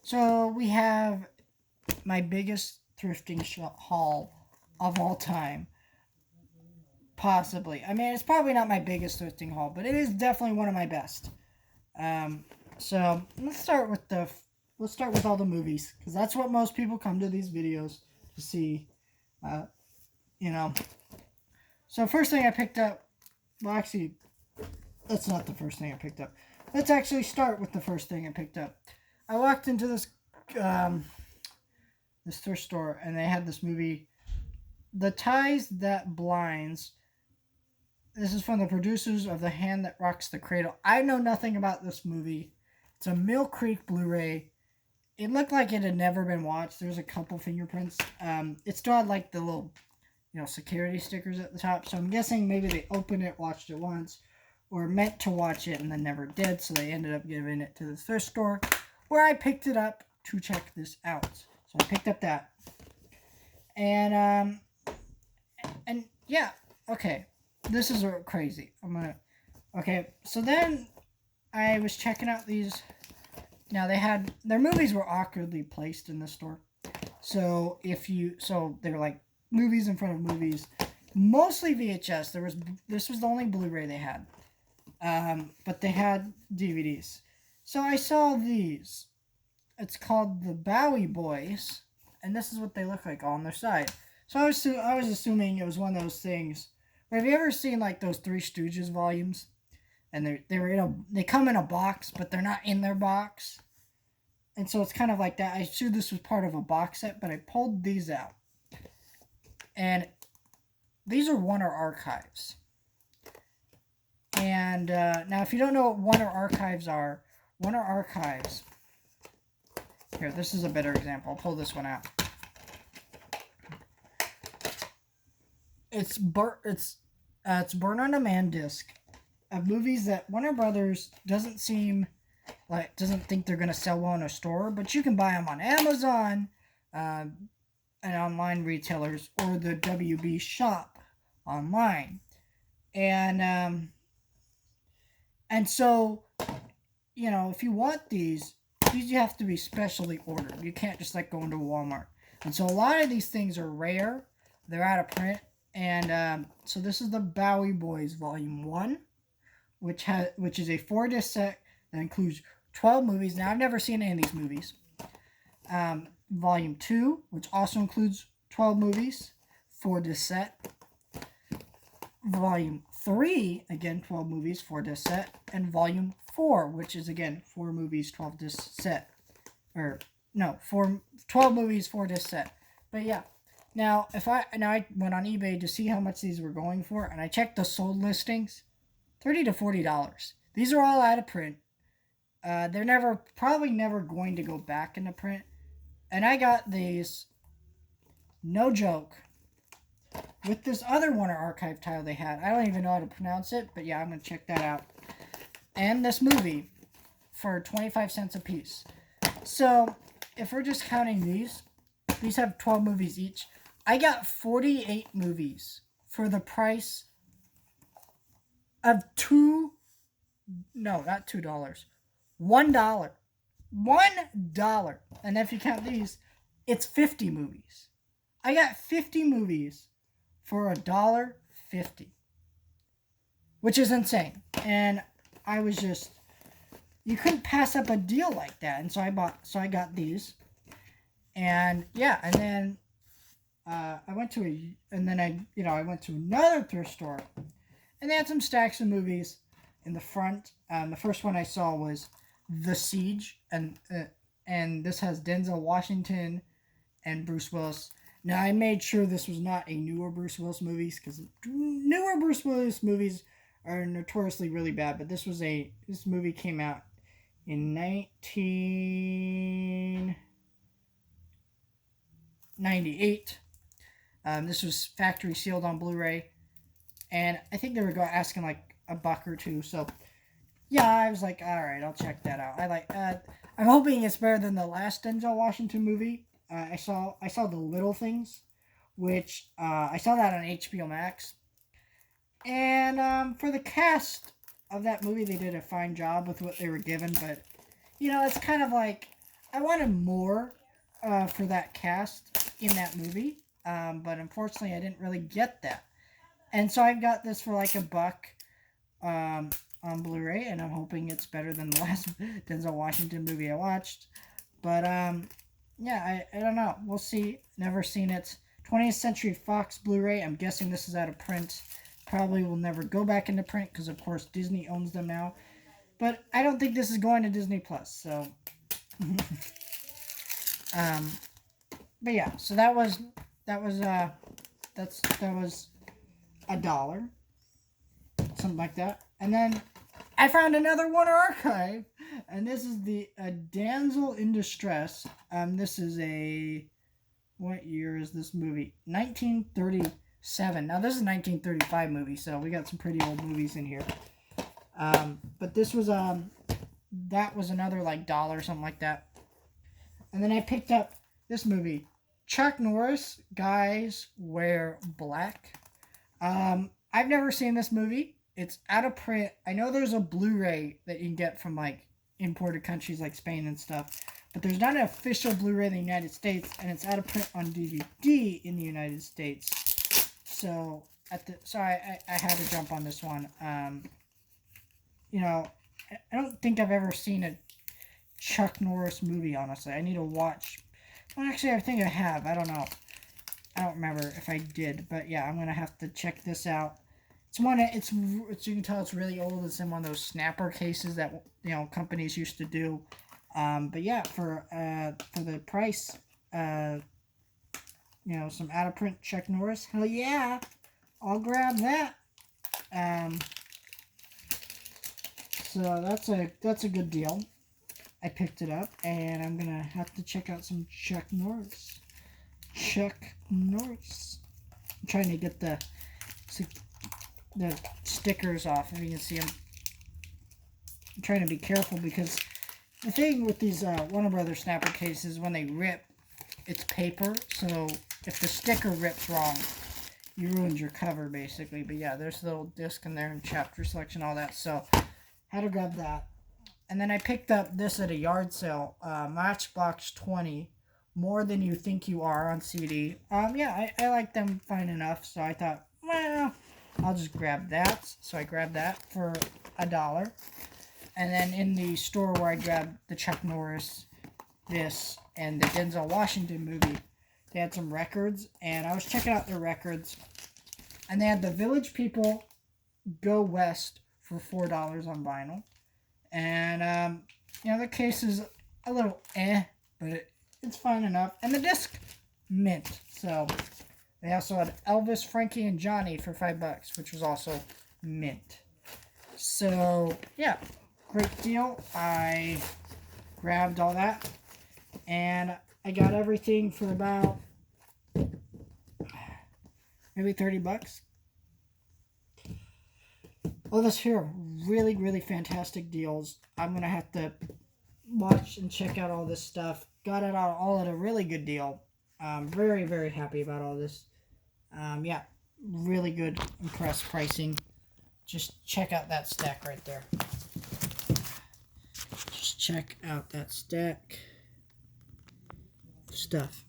So we have my biggest thrifting haul of all time. Possibly. I mean, it's probably not my biggest thrifting haul, but it is definitely one of my best. Um, so let's start with all the movies because that's what most people come to these videos to see. Uh, you know. So first thing I picked up. Well, actually, that's not the first thing I picked up. Let's actually start with the first thing I picked up. I walked into um, this thrift store and they had this movie, The Ties That Blinds. This is from the producers of The Hand That Rocks the Cradle. I know nothing about this movie. It's a Mill Creek Blu-ray. It looked like it had never been watched. There's a couple fingerprints. It still had like the little, security stickers at the top. So I'm guessing maybe they opened it, watched it once, or meant to watch it and then never did. So they ended up giving it to the thrift store, where I picked it up to check this out. So I picked up that, and yeah, okay, this is crazy. Okay. So then I was checking out these. Now they had their movies were awkwardly placed in the store. So they were like movies in front of movies, mostly VHS. This was the only Blu-ray they had, but they had DVDs. So I saw these. It's called the Bowie Boys, and this is what they look like on their side. So I was assuming it was one of those things. Have you ever seen like those Three Stooges volumes? And they come in a box, but they're not in their box. And so it's kind of like that. I assumed this was part of a box set, but I pulled these out. And these are Warner Archives. And now if you don't know what Warner Archives are, Warner Archives... Here, this is a better example. I'll pull this one out. It's burn on demand disc of movies that Warner Brothers doesn't think they're gonna sell well in a store, but you can buy them on Amazon, and online retailers, or the WB shop online, and so if you want these you have to be specially ordered. You can't just like go into Walmart. And so a lot of these things are rare. They're out of print. And so this is the Bowie Boys Volume 1, which is a 4-disc set that includes 12 movies. Now, I've never seen any of these movies. Volume 2, which also includes 12 movies, 4-disc set. Volume 3, again, 12 movies, 4-disc set. And Volume 4, which is, again, 4 movies, 12-disc set. 12 movies, 4-disc set. But, yeah. Now, I went on eBay to see how much these were going for, and I checked the sold listings. $30 to $40. These are all out of print. They're probably never going to go back into print. And I got these, no joke, with this other Warner Archive title they had. I don't even know how to pronounce it, but yeah, I'm going to check that out. And this movie for 25 cents a piece. So, if we're just counting these have 12 movies each. I got 48 movies for the price of not $2. $1. $1. And if you count these, it's 50 movies. I got 50 movies for $1.50, which is insane. And I was just, you couldn't pass up a deal like that. And so I got these. And yeah, and then I went to another thrift store, and they had some stacks of movies in the front. The first one I saw was The Siege, and this has Denzel Washington and Bruce Willis. Now, I made sure this was not a newer Bruce Willis movies, because newer Bruce Willis movies are notoriously really bad. But this movie came out in 1998. This was factory sealed on Blu-ray, and I think they were asking like $1 or $2. So yeah, I was like, all right, I'll check that out. I'm hoping it's better than the last Denzel Washington movie. I saw The Little Things, which I saw that on HBO Max, and for the cast of that movie, they did a fine job with what they were given. But it's kind of like, I wanted more for that cast in that movie, but unfortunately I didn't really get that. And so I got this for like $1 on Blu-ray, and I'm hoping it's better than the last Denzel Washington movie I watched. But yeah, I don't know. We'll see. Never seen it. 20th Century Fox Blu-ray. I'm guessing this is out of print. Probably will never go back into print because, of course, Disney owns them now. But I don't think this is going to Disney Plus. So, but yeah. So that was $1, something like that. And then I found another one archive, and this is the Damsel in Distress. This is a, what year is this movie? 1937. Now this is a 1935 movie, so we got some pretty old movies in here. But this was that was another like $1, something like that. And then I picked up this movie, Chuck Norris, Guys Wear Black. I've never seen this movie. It's out of print. I know there's a Blu-ray that you can get from like imported countries like Spain and stuff, but there's not an official Blu-ray in the United States, and it's out of print on DVD in the United States. So I had to jump on this one. You know, I don't think I've ever seen a Chuck Norris movie. Honestly, I need to watch. Well, actually, I think I have. I don't know. I don't remember if I did, but yeah, I'm gonna have to check this out. It's one. It's you can tell it's really old. It's in one of those snapper cases that companies used to do. But yeah, for the price, some out of print Chuck Norris. Hell yeah, I'll grab that. So that's a good deal. I picked it up, and I'm gonna have to check out some Chuck Norris. Chuck Norris. I'm trying to get the stickers off, if you can see them. I'm trying to be careful because the thing with these Warner Brothers snapper cases, when they rip, it's paper, so if the sticker rips wrong, you ruined your cover basically. But yeah, there's a little disc in there and chapter selection, all that, so had to grab that. And then I picked up this at a yard sale, Matchbox 20, More Than You Think You Are on CD. Yeah, I like them fine enough, so I thought, well, I'll just grab that. So I grabbed that for $1. And then in the store where I grabbed the Chuck Norris, this, and the Denzel Washington movie, they had some records, and I was checking out their records, and they had the Village People Go West for $4 on vinyl. And, the case is a little but it's fine enough. And the disc, mint. So they also had Elvis, Frankie, and Johnny for $5, which was also mint. So, yeah, great deal. I grabbed all that, and I got everything for about maybe $30. All this here, really, really fantastic deals. I'm going to have to watch and check out all this stuff. Got it all at a really good deal. Very, very happy about all this. Yeah, really good, impressed pricing. Just check out that stack right there. Just check out that stack of stuff.